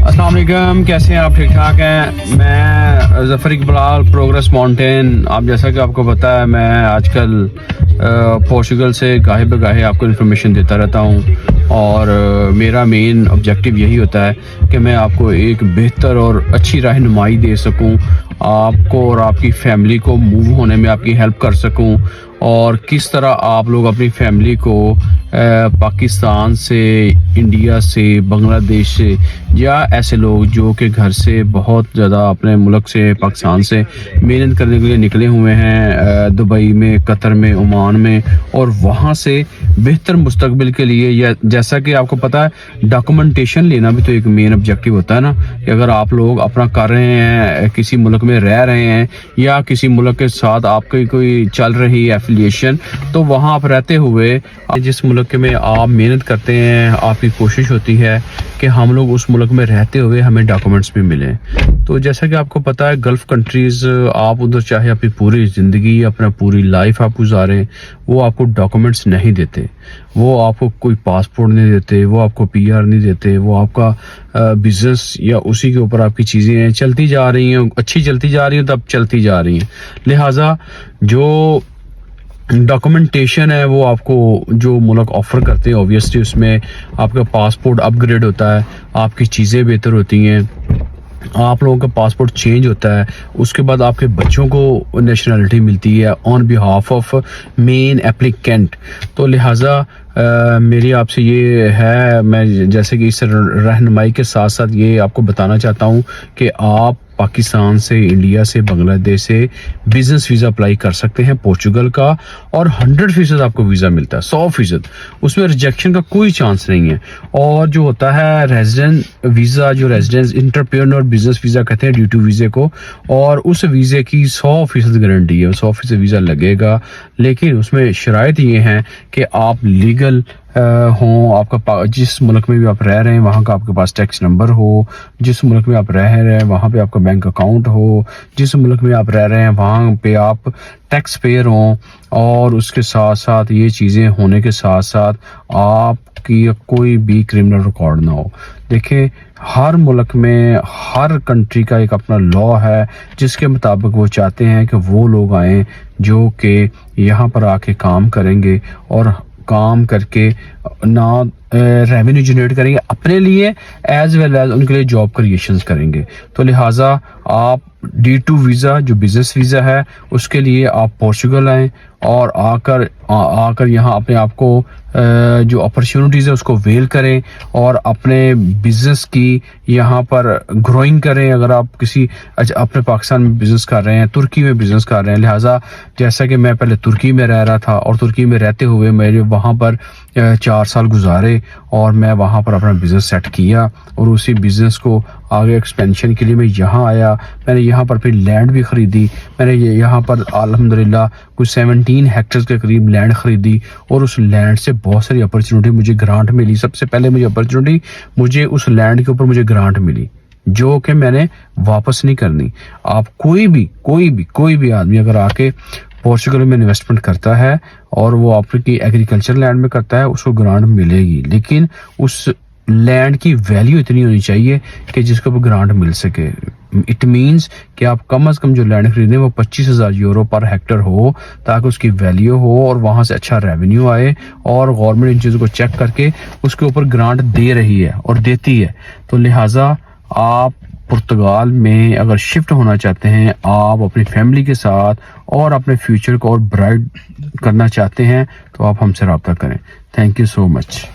السلام علیکم، کیسے ہیں آپ؟ ٹھیک ٹھاک ہیں؟ میں ظفر اقبال، پروگریس ماؤنٹین. آپ جیسا کہ آپ کو پتہ ہے میں آج کل پورچوگل سے گاہے بگاہے آپ کو انفارمیشن دیتا رہتا ہوں، اور میرا مین آبجیکٹیو یہی ہوتا ہے کہ میں آپ کو ایک بہتر اور اچھی رہنمائی دے سکوں، آپ کو اور آپ کی فیملی کو موو ہونے میں آپ کی ہیلپ کر سکوں، اور کس طرح آپ لوگ اپنی فیملی کو پاکستان سے، انڈیا سے، بنگلہ دیش سے، یا ایسے لوگ جو کہ گھر سے بہت زیادہ اپنے ملک سے، پاکستان سے محنت کرنے کے لیے نکلے ہوئے ہیں دبئی میں، قطر میں، عمان میں، اور وہاں سے بہتر مستقبل کے لیے، یا جیسا کہ آپ کو پتہ ہے ڈاکومنٹیشن لینا بھی تو ایک مین آبجیکٹیو ہوتا ہے نا، کہ اگر آپ لوگ اپنا کر رہے ہیں، کسی ملک میں رہ رہے ہیں، یا کسی ملک کے ساتھ آپ کی کوئی چل رہی ایفیلیشن، تو وہاں آپ رہتے ہوئے جس ملک میں آپ محنت کرتے ہیں، آپ کی کوشش ہوتی ہے کہ ہم لوگ اس ملک میں رہتے ہوئے ہمیں ڈاکومنٹس بھی ملیں. تو جیسا کہ آپ کو پتہ ہے گلف کنٹریز، آپ ادھر چاہے اپنی پوری زندگی، اپنا پوری لائف آپ گزاریں، وہ آپ کو ڈاکومنٹس نہیں دیتے، وہ آپ کو کوئی پاسپورٹ نہیں دیتے، وہ آپ کو پی آر نہیں دیتے، وہ آپ کا بزنس یا اسی کے اوپر آپ کی چیزیں ہیں چلتی جا رہی ہیں، اچھی چلتی جا رہی ہیں، تب چلتی جا رہی ہیں. لہٰذا جو ڈاکومنٹیشن ہے وہ آپ کو جو ملک آفر کرتے ہیں، اوبویسلی اس میں آپ کا پاسپورٹ اپ گریڈ ہوتا ہے، آپ کی چیزیں بہتر ہوتی ہیں، آپ لوگوں کا پاسپورٹ چینج ہوتا ہے، اس کے بعد آپ کے بچوں کو نیشنلٹی ملتی ہے آن بیہاف آف مین اپلیکینٹ. تو لہٰذا میری آپ سے یہ ہے، میں جیسے کہ اس رہنمائی کے ساتھ ساتھ یہ آپ کو بتانا چاہتا ہوں کہ آپ پاکستان سے، انڈیا سے، بنگلہ دیش سے بزنس ویزا اپلائی کر سکتے ہیں پورچوگل کا، اور 100% آپ کو ویزا ملتا ہے، 100%. اس میں ریجیکشن کا کوئی چانس نہیں ہے. اور جو ہوتا ہے ریزیڈنٹ ویزا، جو ریزیڈنس انٹرپرینور بزنس ویزا کہتے ہیں D2 ویزے کو، اور اس ویزے کی 100% گارنٹی ہے، 100% ویزا لگے گا. لیکن اس میں شرائط یہ ہیں کہ آپ لیگل ہوں، آپ کا جس ملک میں بھی آپ رہ رہے ہیں وہاں کا آپ کے پاس ٹیکس نمبر ہو، جس ملک میں آپ رہ رہے ہیں وہاں پہ آپ کا بینک اکاؤنٹ ہو، جس ملک میں آپ رہ رہے ہیں وہاں پہ آپ ٹیکس پیئر ہوں، اور اس کے ساتھ ساتھ یہ چیزیں ہونے کے ساتھ ساتھ آپ کی کوئی بھی کرمنل ریکارڈ نہ ہو. دیکھیں ہر ملک میں، ہر کنٹری کا ایک اپنا لا ہے جس کے مطابق وہ چاہتے ہیں کہ وہ لوگ آئیں جو کہ یہاں پر آ کے کام کریں گے، اور کام کر کے نہ ریونیو جنریٹ کریں گے اپنے لیے، ایز ویل ایز ان کے لیے جاب کریشنز کریں گے. تو لہٰذا آپ D2 ویزا جو بزنس ویزا ہے اس کے لیے آپ پورچوگل آئیں، اور آ کر یہاں اپنے آپ کو جو اپرچونیٹیز ہے اس کو ویل کریں، اور اپنے بزنس کی یہاں پر گروئنگ کریں. اگر آپ کسی اپنے پاکستان میں بزنس کر رہے ہیں، ترکی میں بزنس کر رہے ہیں، لہٰذا جیسا کہ میں پہلے ترکی میں رہ رہا تھا، اور ترکی میں رہتے ہوئے میرے وہاں پر 4 سال گزارے، اور میں وہاں پر اپنا بزنس سیٹ کیا، اور اسی بزنس کو آگے ایکسپینشن کے لیے میں یہاں آیا. میں نے یہاں پر پھر لینڈ بھی خریدی، میں نے یہاں پر الحمدللہ کچھ 17 ہیکٹرز کے قریب لینڈ خریدی، اور اس لینڈ سے بہت ساری اپرچونیٹی مجھے گرانٹ ملی. سب سے پہلے مجھے اس لینڈ کے اوپر مجھے گرانٹ ملی جو کہ میں نے واپس نہیں کرنی. آپ کوئی بھی آدمی اگر آ کے پورچوگل میں انویسٹمنٹ کرتا ہے اور وہ آپ کی ایگریکلچر لینڈ میں کرتا ہے، اس کو گرانٹ ملے گی، لیکن اس لینڈ کی ویلیو اتنی ہونی چاہیے کہ جس کو گرانٹ مل سکے. اٹ مینس کہ آپ کم از کم جو لینڈ خریدیں وہ 25,000 یورو پر ہیکٹر ہو، تاکہ اس کی ویلیو ہو اور وہاں سے اچھا ریونیو آئے، اور گورنمنٹ ان چیزوں کو چیک کر کے اس کے اوپر گرانٹ دے رہی ہے اور دیتی ہے. تو لہٰذا آپ پرتگال میں اگر شفٹ ہونا چاہتے ہیں، آپ اپنی فیملی کے ساتھ اور اپنے فیوچر کو اور برائٹ کرنا چاہتے ہیں، تو آپ ہم سے رابطہ کریں. Thank you so much.